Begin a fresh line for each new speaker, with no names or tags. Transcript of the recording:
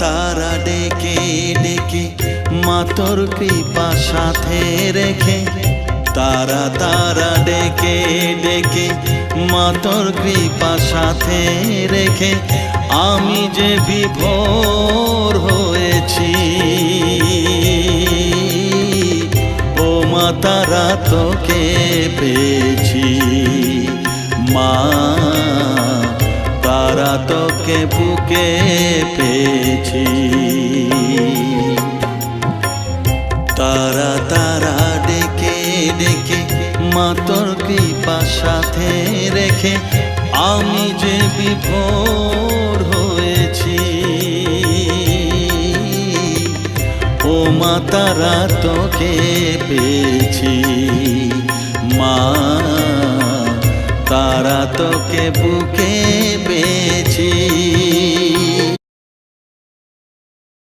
তারা ডেকে ডেকে মা তোর কৃপা সাথে রেখে, তারা তারা ডেকে ডেকে মা তোর কৃপা সাথে রেখে আমি যে বিভোর হয়েছি। ও মা তারা তোকে পেয়েছি, মা তারা তোকে বুকে পেয়েছি। তারা তারা ডেকে ডেকে মা তোর কৃপা সাথে রেখে আমি যে বিভোর হয়েছি। ও মা তারা তোকে পেয়েছি, মা তারা তোকে বুকে পেয়েছি।